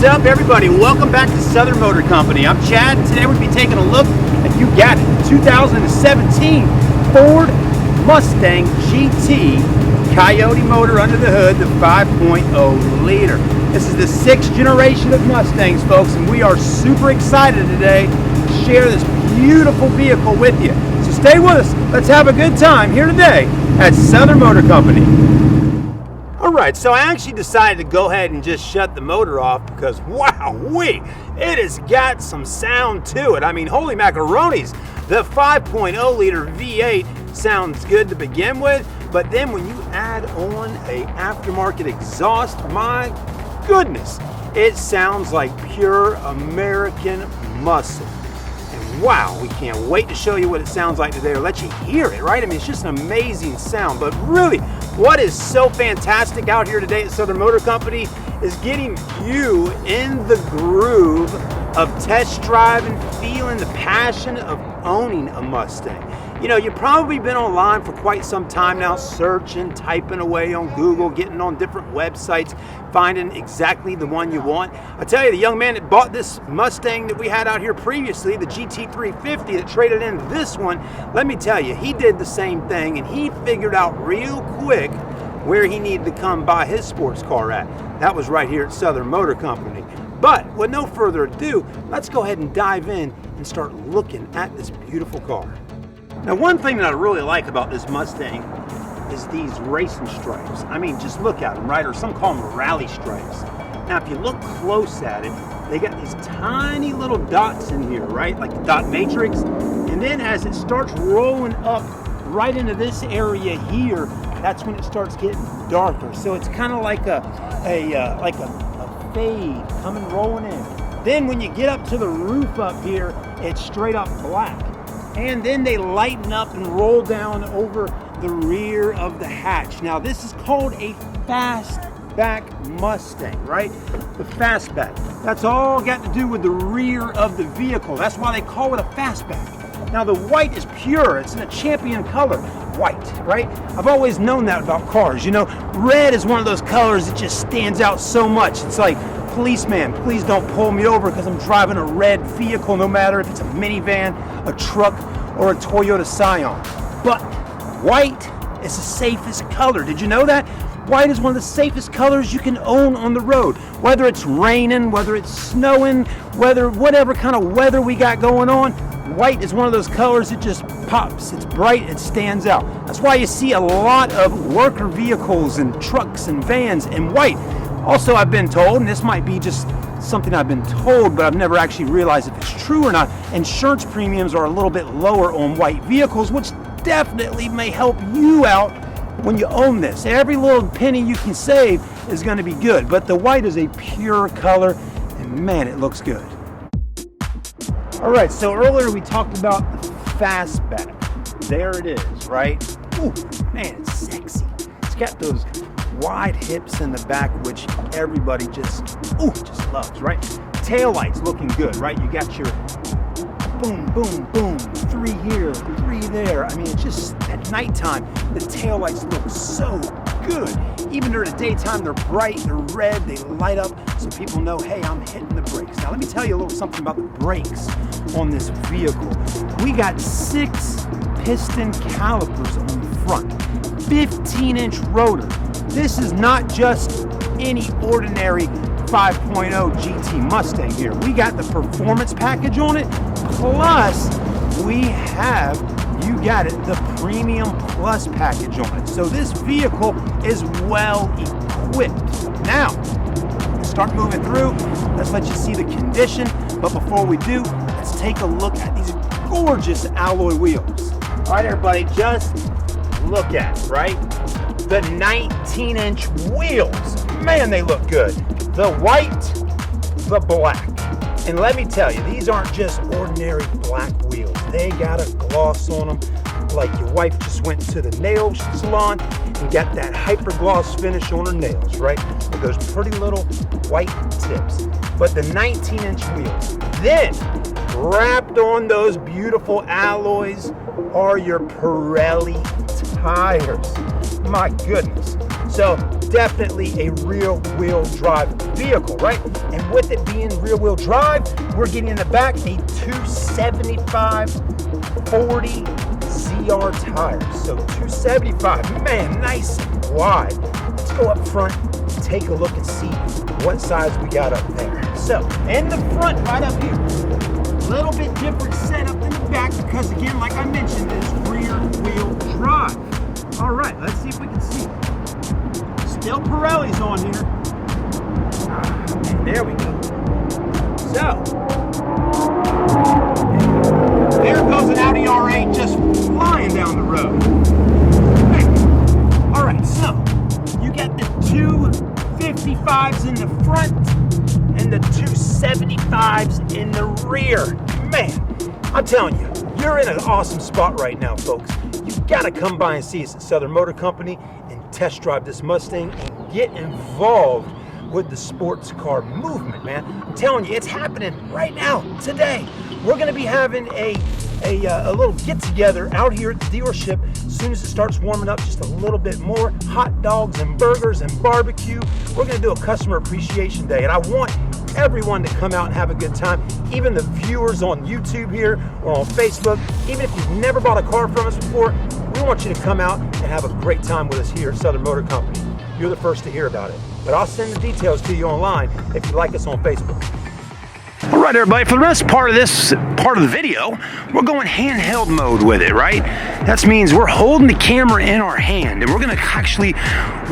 up, everybody? Welcome back to Southern Motor Company. I'm Chad, and today we'll be taking a look at, you got it, 2017 Ford Mustang GT Coyote motor under the hood, the 5.0 liter. This is the 6th generation of Mustangs, folks, and we are super excited today to share this beautiful vehicle with you. So stay with us. Let's have a good time here today at Southern Motor Company. Alright, so I actually decided to go ahead and just shut the motor off because, wow-wee, it has got some sound to it. I mean, holy macaronis, the 5.0 liter V8 sounds good to begin with, but then when you add on a aftermarket exhaust, my goodness, it sounds like pure American muscle. And wow, we can't wait to show you what it sounds like today, or let you hear it, right? I mean, it's just an amazing sound. But really, what is so fantastic out here today at Southern Motor Company is getting you in the groove of test driving, feeling the passion of owning a Mustang. You know, you've probably been online for quite some time now, searching, typing away on Google, getting on different websites, finding exactly the one you want. I tell you, the young man that bought this Mustang that we had out here previously, the GT350 that traded in this one, let me tell you, he did the same thing, and he figured out real quick where he needed to come buy his sports car at. That was right here at Southern Motor Company. But with no further ado, let's go ahead and dive in and start looking at this beautiful car. Now, one thing that I really like about this Mustang is these racing stripes. I mean, just look at them, right? Or some call them rally stripes. Now, if you look close at it, they got these tiny little dots in here, right? Like the dot matrix. And then as it starts rolling up right into this area here, that's when it starts getting darker. So it's kind of like a fade coming rolling in. Then when you get up to the roof up here, it's straight up black. And then they lighten up and roll down over the rear of the hatch. Now, this is called a fastback Mustang, right? The fastback. That's all got to do with the rear of the vehicle. That's why they call it a fastback. Now, the white is pure. It's in a champion color, white, right? I've always known that about cars. You know, red is one of those colors that just stands out so much. It's like, policeman, please don't pull me over because I'm driving a red vehicle, no matter if it's a minivan, a truck, or a Toyota Scion. But white is the safest color. Did you know that? White is one of the safest colors you can own on the road. Whether it's raining, whether it's snowing, whatever kind of weather we got going on, white is one of those colors that just pops. It's bright, it stands out. That's why you see a lot of worker vehicles and trucks and vans in white. Also, I've been told, and this might be just something I've been told, but I've never actually realized if it's true or not, insurance premiums are a little bit lower on white vehicles, which definitely may help you out when you own this. Every little penny you can save is going to be good, but the white is a pure color, and man, it looks good. All right, so earlier we talked about the fastback. There it is, right? Ooh, man, it's sexy. It's got those wide hips in the back, which everybody just loves, right? Tail lights looking good, right? You got your boom, boom, boom, 3 here, 3 there. I mean, it's just at nighttime, the tail lights look so good. Even during the daytime, they're bright, they're red, they light up so people know, hey, I'm hitting the brakes. Now, let me tell you a little something about the brakes on this vehicle. We got 6 piston calipers on the front, 15-inch rotor. This is not just any ordinary 5.0 GT Mustang here. We got the performance package on it, plus we have, you got it, the Premium Plus package on it. So this vehicle is well equipped. Now, let's start moving through. Let's let you see the condition. But before we do, let's take a look at these gorgeous alloy wheels. All right, everybody, just look at it, right? The 19-inch wheels, man, they look good. The white, the black. And let me tell you, these aren't just ordinary black wheels. They got a gloss on them, like your wife just went to the nail salon and got that hyper gloss finish on her nails, right? With those pretty little white tips. But the 19-inch wheels. Then, wrapped on those beautiful alloys are your Pirelli tires. My goodness. So definitely a rear-wheel drive vehicle, right? And with it being rear-wheel drive, we're getting in the back a 275 40 ZR tires. So 275, man, nice and wide. Let's go up front, take a look and see what size we got up there. So, in the front, right up here, a little bit different setup than the back because, again, like I mentioned, it's rear-wheel drive. All right, let's see if we can see. Still Pirelli's on here. And there we go. So, there goes an Audi R8 just flying down the road. All right, so you got the 255s in the front and the 275s in the rear. Man, I'm telling you, you're in an awesome spot right now, folks. You've got to come by and see us at Southern Motor Company and test drive this Mustang and get involved with the sports car movement, man. I'm telling you, it's happening right now, today. We're going to be having a little get-together out here at the dealership as soon as it starts warming up just a little bit more. Hot dogs and burgers and barbecue. We're going to do a customer appreciation day, and I want everyone to come out and have a good time. Even the viewers on YouTube here or on Facebook, even if you've never bought a car from us before, we want you to come out and have a great time with us here at Southern Motor Company. You're the first to hear about it, but I'll send the details to you online if you like us on Facebook. All right, everybody, for the rest part of the video, we're going handheld mode with it, right? That means we're holding the camera in our hand, and we're gonna actually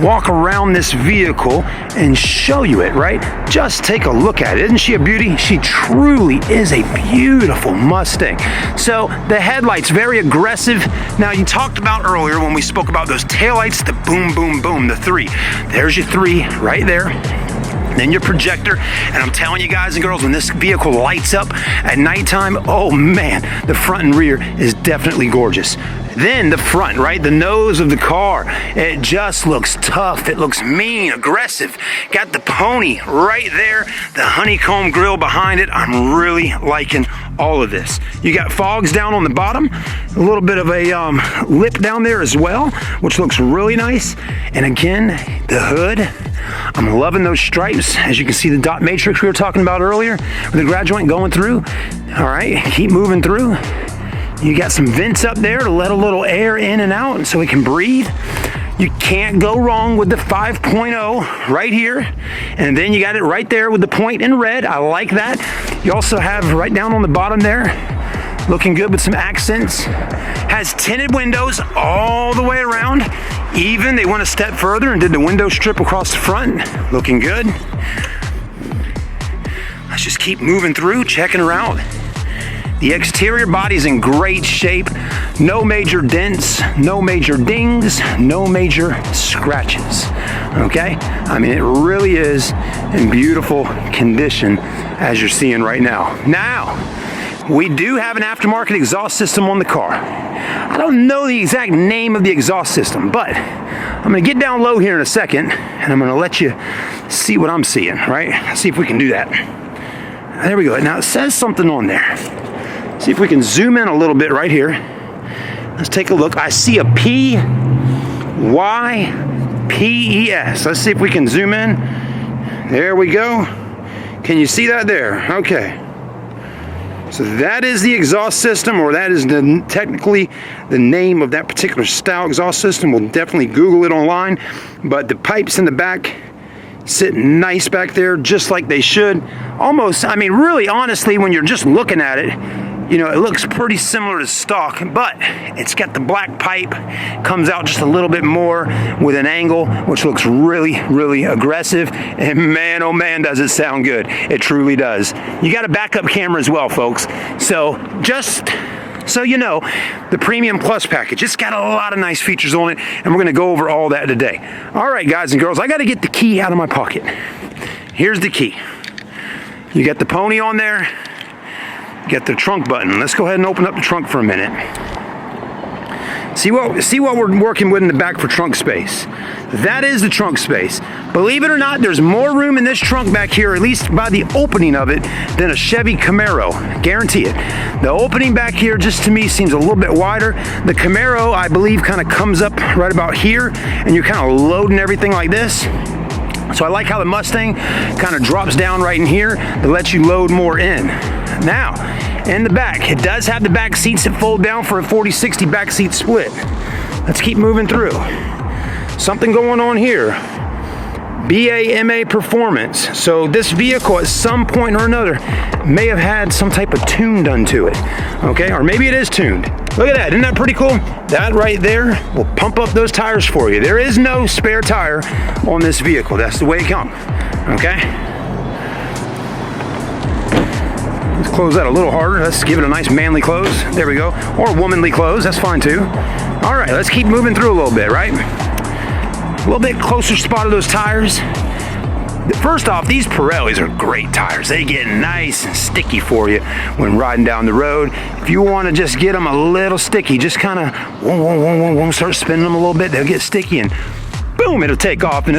walk around this vehicle and show you it, right? Just take a look at it. Isn't she a beauty? She truly is a beautiful Mustang. So the headlights, very aggressive. Now, you talked about earlier when we spoke about those taillights, the boom, boom, boom, the 3. There's your 3 right there. Then your projector, and I'm telling you guys and girls, when this vehicle lights up at nighttime, oh man, the front and rear is definitely gorgeous. Then the front, right, the nose of the car, it just looks tough, it looks mean, aggressive. Got the pony right there, the honeycomb grill behind it. I'm really liking all of this. You got fogs down on the bottom, a little bit of a lip down there as well, which looks really nice. And again, the hood, I'm loving those stripes. As you can see, the dot matrix we were talking about earlier with the grad joint going through. All right, keep moving through. You got some vents up there to let a little air in and out so it can breathe. You can't go wrong with the 5.0 right here. And then you got it right there with the point in red. I like that. You also have right down on the bottom there, looking good with some accents. Has tinted windows all the way around. Even they went a step further and did the window strip across the front. Looking good. Let's just keep moving through, checking her out. The exterior body's in great shape. No major dents, no major dings, no major scratches. Okay? I mean, it really is in beautiful condition as you're seeing right now. Now, we do have an aftermarket exhaust system on the car. I don't know the exact name of the exhaust system, but I'm gonna get down low here in a second and I'm gonna let you see what I'm seeing, right? Let's see if we can do that. There we go. Now it says something on there. See if we can zoom in a little bit right here. Let's take a look. I see a P-Y-P-E-S. Let's see if we can zoom in. There we go. Can you see that there? Okay. So that is the exhaust system, or that is technically the name of that particular style exhaust system. We'll definitely Google it online. But the pipes in the back sit nice back there, just like they should. Almost, I mean, really, honestly, when you're just looking at it, you know, it looks pretty similar to stock, but it's got the black pipe, comes out just a little bit more with an angle, which looks really, really aggressive. And man, oh man, does it sound good. It truly does. You got a backup camera as well, folks. So just so you know, the Premium Plus package, it's got a lot of nice features on it, and we're gonna go over all that today. All right, guys and girls, I gotta get the key out of my pocket. Here's the key. You got the pony on there. Get the trunk button. Let's go ahead and open up the trunk for a minute. See what we're working with in the back for trunk space. That is the trunk space. Believe it or not, there's more room in this trunk back here, at least by the opening of it, than a Chevy Camaro. Guarantee it. The opening back here just to me seems a little bit wider. The Camaro, I believe, kind of comes up right about here, and you're kind of loading everything like this. So I like how the Mustang kind of drops down right in here to let you load more in. Now, in the back, it does have the back seats that fold down for a 40-60 back seat split. Let's keep moving through. Something going on here. BAMA performance. So this vehicle at some point or another may have had some type of tune done to it. Okay, or maybe it is tuned. Look at that, isn't that pretty cool? That right there will pump up those tires for you. There is no spare tire on this vehicle. That's the way it comes. Okay. Let's close that a little harder. Let's give it a nice manly close. There we go. Or womanly close, that's fine too. All right, let's keep moving through a little bit, right? A little bit closer spot of those tires. First off, these Pirellis are great tires. They get nice and sticky for you when riding down the road. If you want to just get them a little sticky, just kind of start spinning them a little bit, they'll get sticky and boom, it'll take off and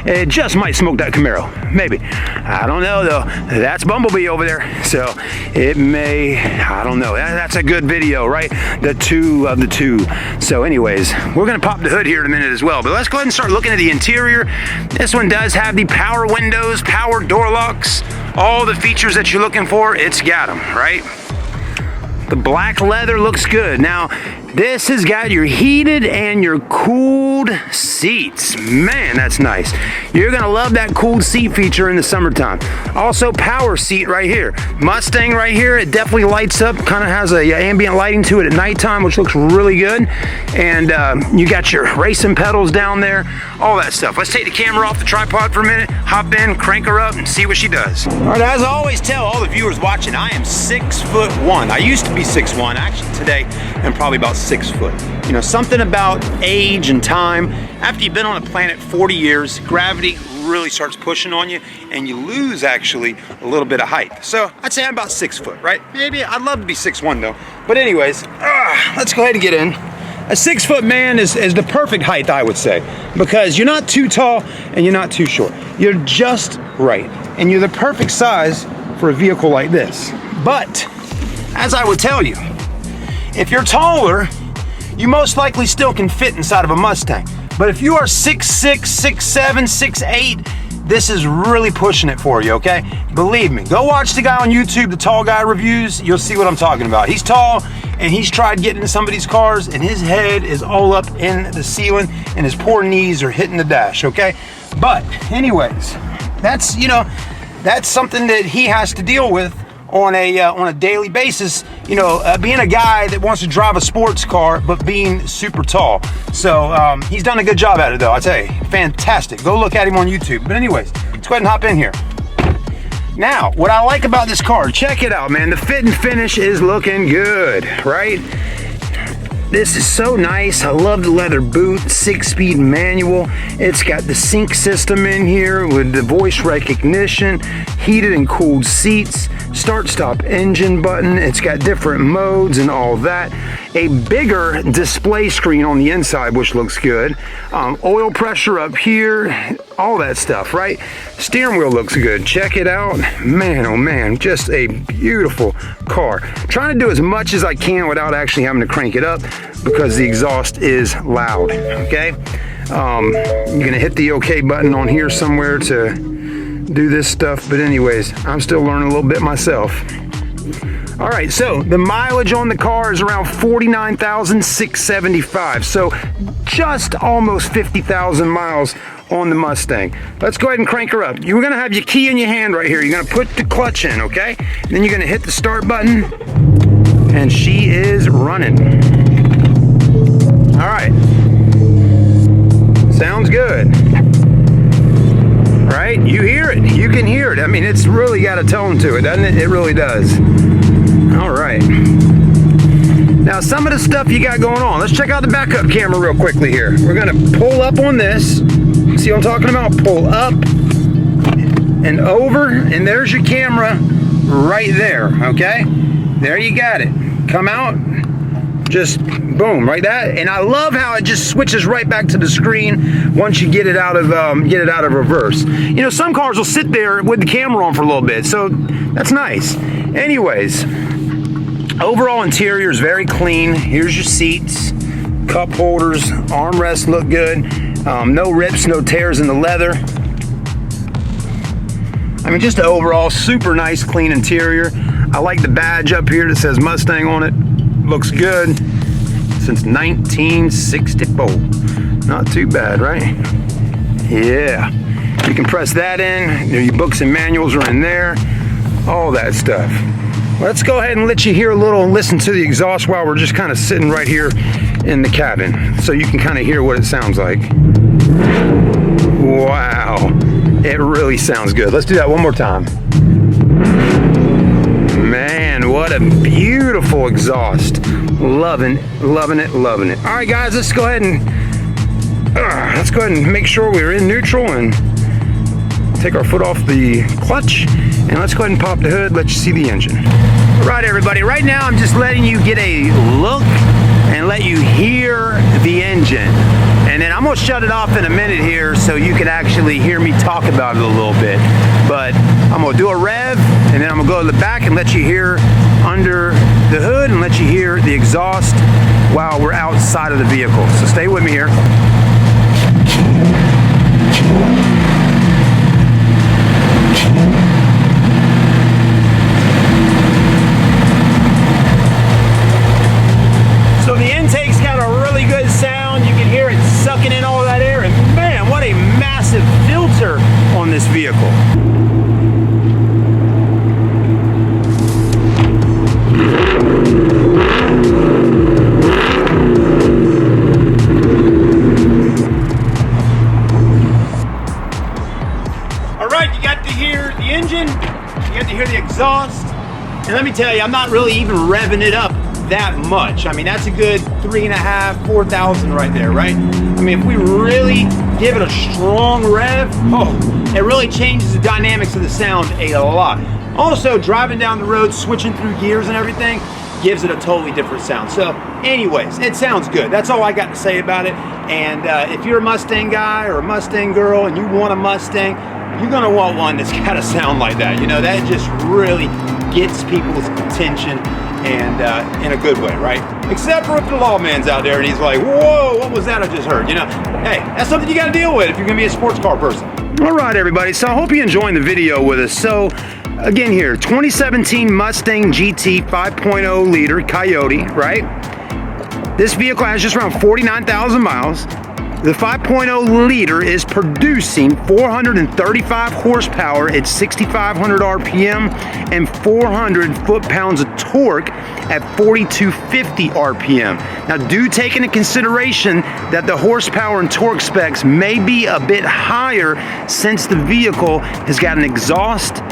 it just might smoke that Camaro. Maybe. I don't know though. That's Bumblebee over there. So it may, I don't know. That's a good video, right? The two of the two. So anyways, we're going to pop the hood here in a minute as well. But let's go ahead and start looking at the interior. This one does have the power windows, power door locks, all the features that you're looking for. It's got them, right? The black leather looks good. Now, this has got your heated and your cooled seats. Man, that's nice. You're gonna love that cooled seat feature in the summertime. Also, power seat right here. Mustang right here, it definitely lights up, kind of has a ambient lighting to it at nighttime, which looks really good. And you got your racing pedals down there, all that stuff. Let's take the camera off the tripod for a minute, hop in, crank her up, and see what she does. All right, as I always tell all the viewers watching, I am 6'1". I used to be 6'1". Actually, today I'm probably about 6 foot. You know, something about age and time. After you've been on the planet 40 years, gravity really starts pushing on you and you lose actually a little bit of height. So I'd say I'm about 6 foot, right? Maybe I'd love to be 6'1" though. But anyways, let's go ahead and get in. A 6 foot man is the perfect height, I would say, because you're not too tall and you're not too short. You're just right. And you're the perfect size for a vehicle like this. But as I would tell you, if you're taller, you most likely still can fit inside of a Mustang. But if you are 6'6", 6'7", 6'8", this is really pushing it for you, okay? Believe me, go watch the guy on YouTube, the Tall Guy Reviews, you'll see what I'm talking about. He's tall, and he's tried getting in some of these cars, and his head is all up in the ceiling, and his poor knees are hitting the dash, okay? But anyways, that's, you know, that's something that he has to deal with on a daily basis, you know, being a guy that wants to drive a sports car but being super tall. So he's done a good job at it though, I tell you. Fantastic. Go look at him on YouTube. But anyways, let's go ahead and hop in here. Now, what I like about this car, check it out, man. The fit and finish is looking good, right? This is so nice. I love the leather boot, 6-speed manual. It's got the sync system in here with the voice recognition, heated and cooled seats, start-stop engine button. It's got different modes and all that. A bigger display screen on the inside, which looks good. Oil pressure up here, all that stuff, right? Steering wheel looks good. Check it out. Man, oh man, just a beautiful car. Trying to do as much as I can without actually having to crank it up because the exhaust is loud, okay? You're gonna hit the OK button on here somewhere to do this stuff, but anyways, I'm still learning a little bit myself. All right, so the mileage on the car is around 49,675, so just almost 50,000 miles on the Mustang. Let's go ahead and crank her up. You're gonna have your key in your hand right here. You're gonna put the clutch in, okay? And then you're gonna hit the start button, and she is running. All right, sounds good. Right? You hear it. You can hear it. I mean, it's really got a tone to it, doesn't it? It really does. All right. Now, some of the stuff you got going on. Let's check out the backup camera real quickly here. We're going to pull up on this. See what I'm talking about? Pull up and over, and there's your camera right there, okay? There you got it. Come out, Just boom, right that. And I love how it just switches right back to the screen once you get it out of reverse. You know, some cars will sit there with the camera on for a little bit, so that's nice. Anyways, overall interior is very clean. Here's your seats, cup holders, armrests look good. No rips, no tears in the leather. I mean, just an overall super nice, clean interior. I like the badge up here that says Mustang on it. Looks good. Since 1964. Not too bad, right? Yeah. You can press that in. Your books and manuals are in there. All that stuff. Let's go ahead and let you hear a little and listen to the exhaust while we're just kind of sitting right here in the cabin, so you can kind of hear what it sounds like. Wow. It really sounds good. Let's do that one more time. Man, what a beautiful exhaust. Loving it, loving it, loving it. All right, guys, let's go ahead and make sure we're in neutral and take our foot off the clutch, and let's go ahead and pop the hood, let you see the engine. All right, everybody, right now I'm just letting you get a look and let you hear the engine. And then I'm gonna shut it off in a minute here so you can actually hear me talk about it a little bit. But I'm gonna do a rev, and then I'm gonna go to the back and let you hear under the hood and let you hear the exhaust while we're outside of the vehicle. So stay with me here. So the intake's got a really good sound. You can hear it sucking in all that air, and man, what a massive filter on this vehicle. All right, you got to hear the engine, you got to hear the exhaust, and let me tell you, I'm not really even revving it up that much. I mean, that's a good 3.5, 4,000 right there, right? I mean, if we really give it a strong rev, it really changes the dynamics of the sound a lot. Also, driving down the road, switching through gears and everything, gives it a totally different sound. So anyways, it sounds good. That's all I got to say about it. And if you're a Mustang guy or a Mustang girl and you want a Mustang, you're gonna want one that's got a sound like that. You know, that just really gets people's attention, and in a good way, right? Except for if the lawman's out there and he's like, whoa, what was that I just heard? You know, hey, that's something you got to deal with if you're gonna be a sports car person. All right, everybody, so I hope you're enjoying the video with us. So again here, 2017 Mustang GT 5.0 liter Coyote, right? This vehicle has just around 49,000 miles. The 5.0 liter is producing 435 horsepower at 6,500 RPM and 400 foot-pounds of torque at 4,250 RPM. Now, do take into consideration that the horsepower and torque specs may be a bit higher since the vehicle has got an exhaust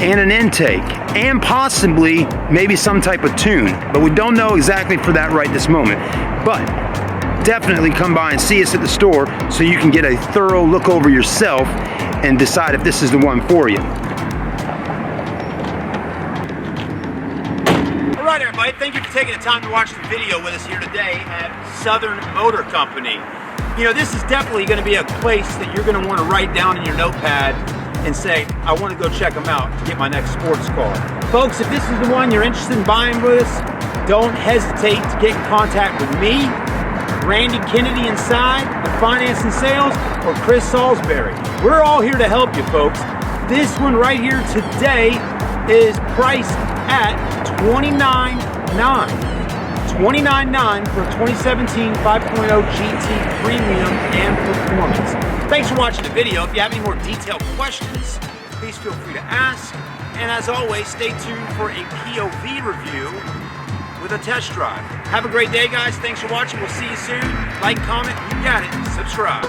and an intake, and possibly maybe some type of tune, but we don't know exactly for that right this moment. But definitely come by and see us at the store so you can get a thorough look over yourself and decide if this is the one for you. All right, everybody, thank you for taking the time to watch the video with us here today at Southern Motor Company. You know, this is definitely going to be a place that you're going to want to write down in your notepad and say, I want to go check them out to get my next sports car. Folks, if this is the one you're interested in buying with us, don't hesitate to get in contact with me, Randy Kennedy inside, the finance and sales, or Chris Salisbury. We're all here to help you, folks. This one right here today is priced at $29,900. $29,900 for a 2017 5.0 GT Premium and Performance. Thanks for watching the video. If you have any more detailed questions, please feel free to ask. And as always, stay tuned for a POV review with a test drive. Have a great day, guys. Thanks for watching. We'll see you soon. Like, comment, you got it. Subscribe.